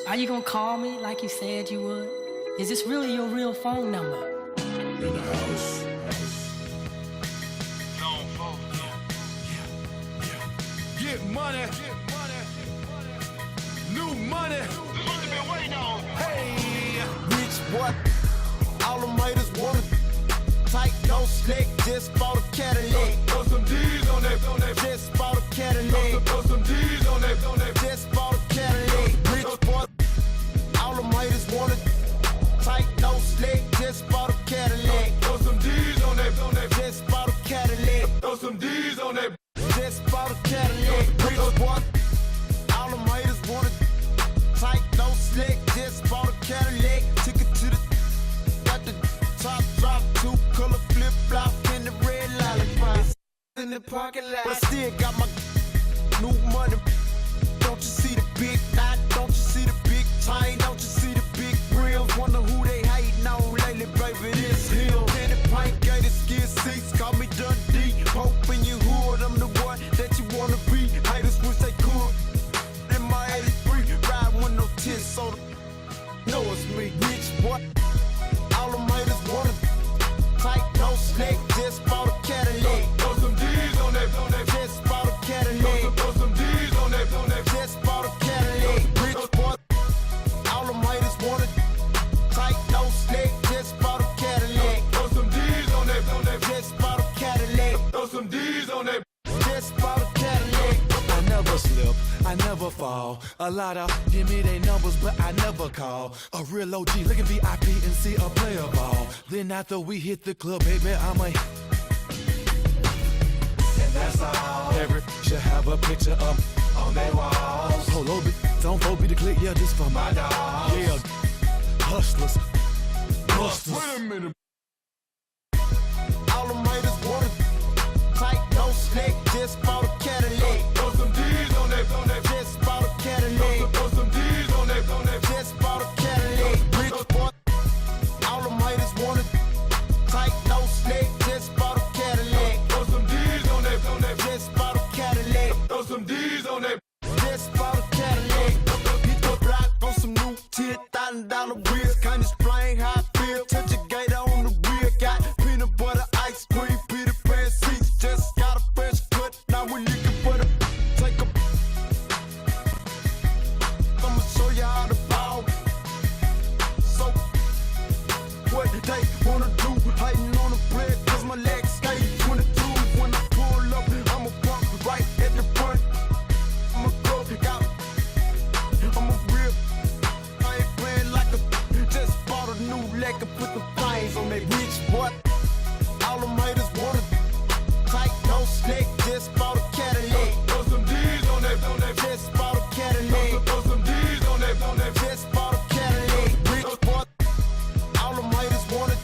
Are you gonna call me like you said you would? Is this really your real phone number? In the house. Get money. New money. This is what you've been waiting on. Hey. Rich what? All them haters wanna tight, no slick, just bought a Cadillac. Throw some D's on that, just bought a Cadillac. Throw some D's on that, just bought a Cadillac. Rich boy, all them haters wanna tight, no slick, just bought a Cadillac. Throw some D's on that, just bought a Cadillac. Throw some D's on that, just bought a Cadillac. Rich boy, all them haters wanna tight, no slick, just bought a Cadillac. Took it to the, got the top drop, two color flip flop in the red lollipop. In the parking lot, but I still got my new money. Don't you see the big knot? Don't you see the big chain? Don't you see the big grills? Wonder who they hating on lately, baby. This hill. Candy paint, gated skin seats, call me Dundee. Hope in your hood, I'm the one that you wanna be. Haters wish they could. In my 83, ride with no tits, so the know it's me. Rich boy, all them haters wanna tight, no slick, just bought a Cadillac. Throw some D's on that, just bought a Cadillac. A lot of give me their numbers, but I never call. A real OG, look at VIP and see a player ball. Then after we hit the club, baby, I'm a. And that's all. Every should have a picture up on their walls. Polo, don't be the click, yeah, just for my dogs. Yeah, hustlers, busters. Wait a minute. All the haters want it. Tight, no slick, just bought a Cadillac. Throw some D's on that, just bought a Cadillac. Throw some D's on that, just bought a Cadillac. Rich boy, all the haters want it. Tight, no slick, just bought a Cadillac. Throw some D's on that, just bought a Cadillac. Throw some D's on that, just bought a Cadillac. Hit the block on some new $10,000 wheels. Can't explain how I feel. Touch a gate on the wheel. Got peanut butter, ice cream, Peter Pan seats. Just got a fresh cut. Now we looking for the take a. I'ma show you how to ball. So what they wanna do? Hiding on the bread, cause my legs skate 22. When I pull up, I'ma pump right at the front. I'ma go out. I'ma rip. I ain't playing like a. Just bought a new leg and put the flames on that rich boy. All them haters want it. Tight, no slick, just bought a Cadillac. throw some D's on that, just bought a Cadillac. throw some D's on that, just bought a Cadillac. Rich boy. All them haters want it.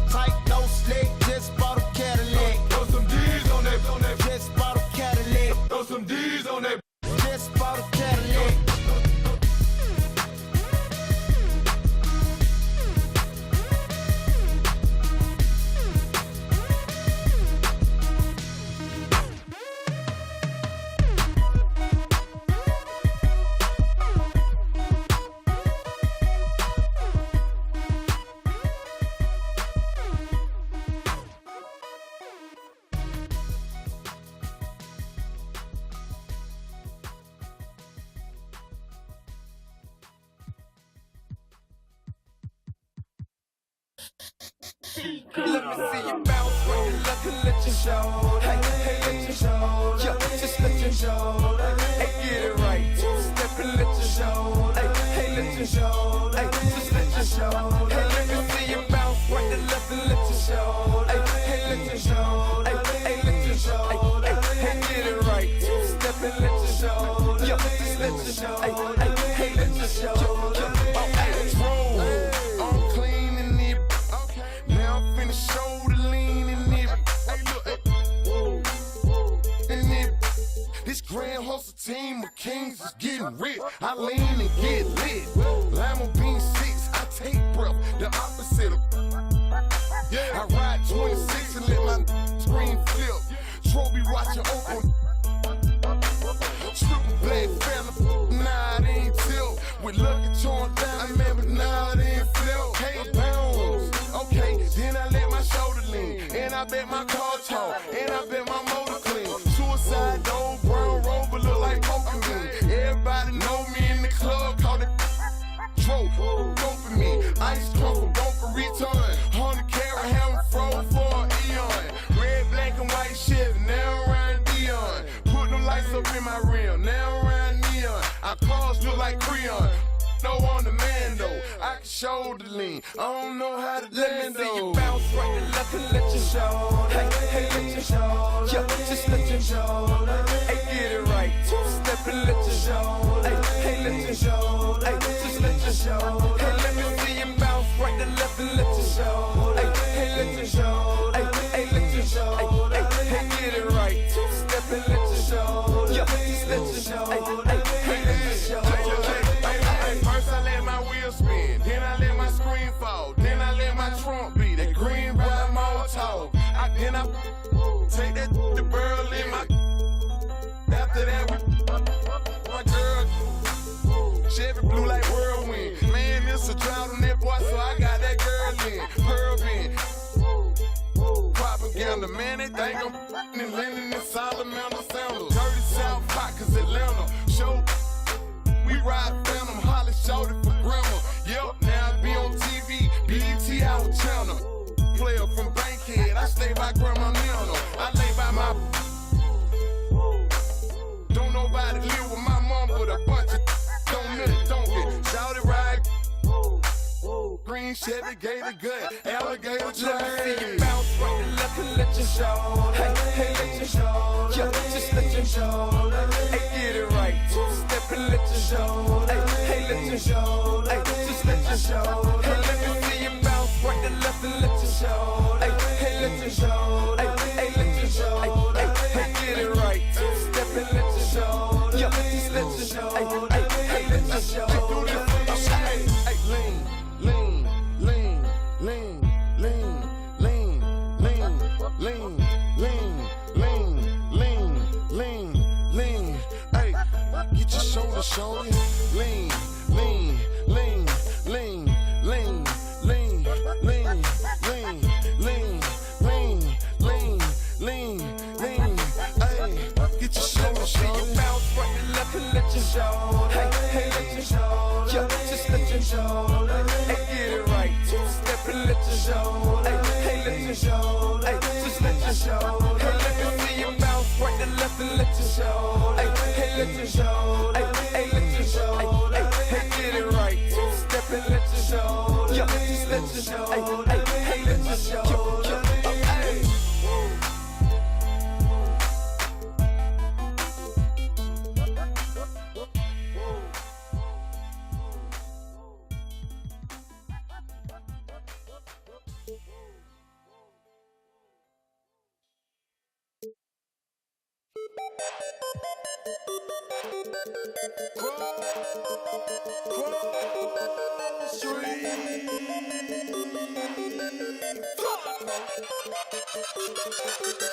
Tight, no slick, just bought a Cadillac. throw some D's on that, just bought a Cadillac. throw some D's on that. Just bought a Cadillac. Let me see you bounce, let you show. Hey, let you show. Yeah, just let you show. Hey, get it right. Step and let you show. Hey, let you show. Hey, just let you show. Hey, let me see you bounce right to left and let you show. Hey, let you show. Hey, let you show. Hey, get it right. Step and let you show. Yeah, just let you show. Hey, let you show. I'm clean in it. Now I'm finna show the lean in it. This grand hustle team of kings is getting rich. I lean and get lit. Lima bean 6, I take breath. The opposite of. I ride 26 and let my screen flip. Trophy watching Oakland. Triple black family. Nah, it ain't tilt. With lucky torn down, man, but nah, it ain't flip. Hey, bounce. Okay, then I let my shoulder lean. And I bet my car talk. And I bet my motor clean. Suicide door, brown rover, look like Pokemon. Everybody know me in the club, call it Tro. Go for me. Ice crumble, go for return. 100 carat hammer, froze for an eon. Red, black, and white shit, now around Dion. Put them lights up in my rim, now around neon. Our cars look like Creon. No on the man though, I can show the lean. I don't know how to land though. Let me see you bounce right and left and let you show. Hey, let you show. Yeah, just let you show. Hey, get it right. Step and let you show. Hey, let you show. Hey, just let you show. Hey, let me see you bounce right and left and let you show. Hey, let you show. Hey, let you show. Hey, get it right. Step and let you show. Yeah, just let you show. Hey, let you show. First I let my wheel spin, then I let my screen fall, then I let my trunk be that green by Molotov. Then I take that the girl in my. After that, my girl Chevy blue like whirlwind. Man, it's a drought on that boy, so I got that girl in. Pearl bin. Propaganda, man, they think I'm in Lennon and Salamander sandals. Dirty South Pockets, Atlanta. Show. We ride Phantom, Holly, shorty for grandma. Yep, now I be on TV, BET out channel. Player from Bankhead, I stay by Grandma Nana. I lay by my. Don't nobody live with my mom, but a bunch of. green Chevy Gator gut, alligator chain. Let me see you bounce right and left and let your shoulder. Hey, let your shoulder. Yeah, just let your shoulder. Hey, get it right. Two-step and let your shoulder. Hey, let your shoulder. Hey, just let your shoulder. Hey, let me see you bounce right and left and let your shoulder. Hey, let your shoulder. Hey, let your shoulder. Hey, get it right. Two-step and let your shoulder. Yeah, just let your shoulder. Hey, let your shoulder. Shoulder, lean, lean, lean, lean, lean, lean, lean, lean, lean, lean, lean, lean, lean. Hey, get your shoulder, shoulder. Bounce right and left and let your shoulder. Hey, let your shoulder. Yeah, just let your shoulder. Hey, get it right. Two-step and let your shoulder. Hey, let your shoulder. Hey, just let your shoulder. Hey, let me see you bounce right and left and let your shoulder. Hey, let your shoulder. Hey, let your shoulder. Hey, get it right. Two-step and let your shoulder. Yeah, just let your shoulder. Hey, let your shoulder.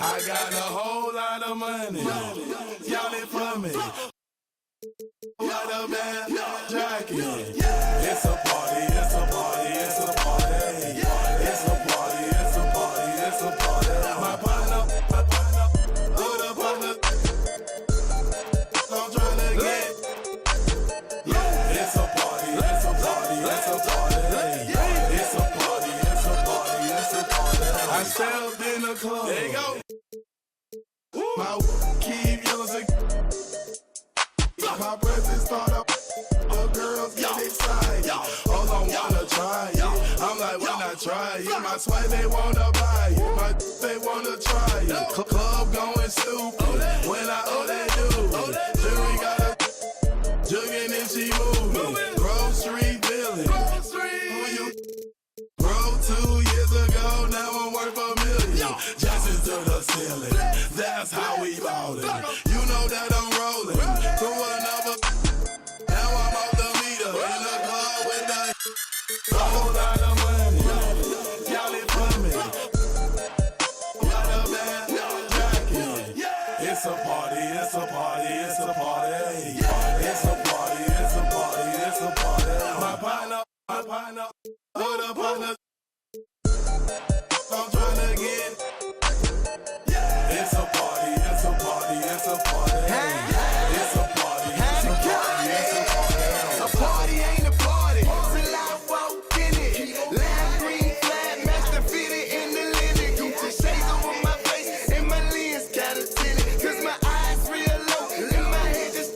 I got a whole lot of money. Y'all it for me. What a bad jacket. It's a party, it's a party, it's a party. It's a party, it's a party, it's a party. My partner, put up on the. I'm trying to get. It's a party, it's a party, it's a party. It's a party, it's a party, it's a party. I stepped in the club. There you go. My keep yelling sick. My presence start up. The girls get excited. All I wanna try it. I'm like, when I try it. My swag, they wanna buy it. My they wanna try it. Club going stupid. When I they do it. Jury got a jugging and she moving. Grocery billing. Who you? Bro, 2 years ago, now I'm worth $1 million. Justice to the ceiling. That's how we ballin'. You know that I'm rollin'. To another. Now I'm off the meter. In the club with the whole lot of money. Y'all it for me. Got a bad jacket. It's a party, it's a party, it's a party. It's a party, it's a party, it's a party. My partner, put up on the. I'm tryna get. It's a party, it's a party, it's a party. It's a party, it's a party, it's a party. A party ain't a party till I walk in it. Lime green flag, match the fitted in the linen. Gucci shades over my face and my lens got a tinted. Cause my eyes real low and my head just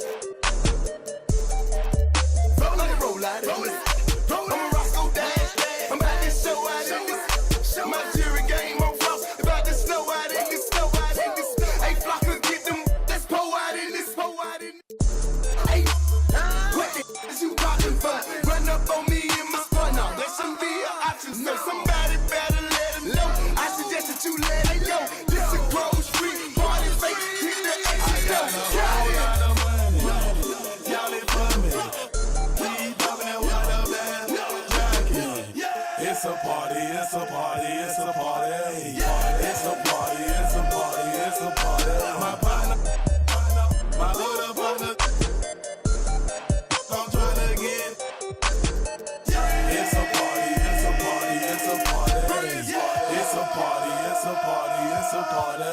roll out it. I'm a Roscoe Dash. I'm about to show out in this. My jury game on frost. About to snow out in this. Hey, flocker, get them. Let's pour out in this. Hey, what the is you rockin' for? Run up on me in my spot. Now, there should be an option. So somebody better let him know. I suggest that you let it go. This a Grove Street party fake. Hit the exit door. Got it. Y'all it for me. Keep poppin' that water bad jacket. It's a party, it's a party, it's a party. It's a party, it's a party, it's a party. My partner, my hood up on the. I'm tryna get. It's a party, it's a party, it's a party. It's a party, it's a party, it's a party.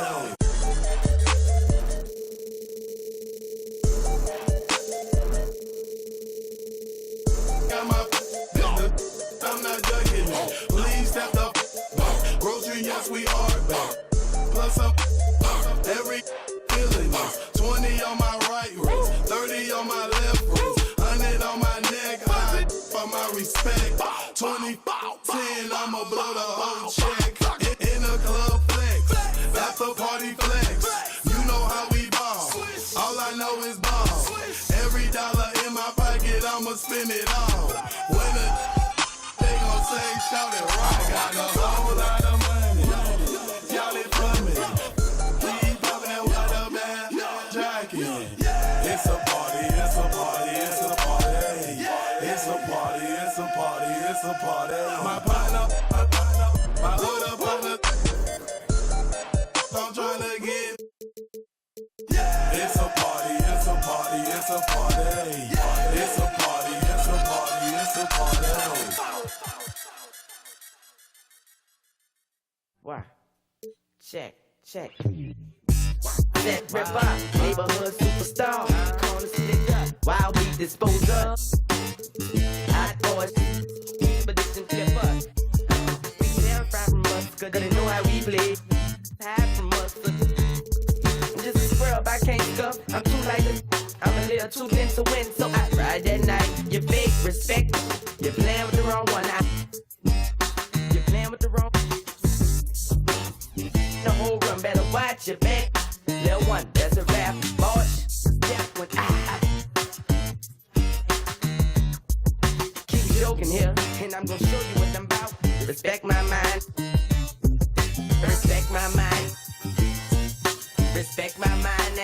Got my I'm not ducking it. Please step the grocery, yes we are back. Plus up every feeling is 20 on my right wrist, 30 on my left wrist, 100 on my neck, high for my respect. 24/10, I'ma blow the whole check. In a club flex, after party flex. You know how we ball. All I know is ball. Every dollar in my pocket, I'ma spend it all. When they gon' say, shout it right. I got a whole lot of money. Y'all it for me. Keep popping that watermelon jacket. It's a party, it's a party, it's a party. It's a party, it's a party, it's a party. My partner, my other partner. I'm trying to get. It's a party, it's a party, it's a party. It's a party, it's a party, it's a party. Why? Check. Set rip up, neighborhood superstar. Corner stick up, while we dispose of. Hot boys, expedition tip up. We down from us, cause they know how we play. Hide from us, I'm just a scrub, I can't scuff. I'm too light, I'm a little too thin to win. So I ride that night, you fake respect. You're playing with the wrong one. You're playing with the wrong. The whole run, better watch your back. Little one, that's a rap, boss. Step when keep joking here, and I'm gonna show you what I'm about. Respect my mind. Respect my mind. Respect my mind.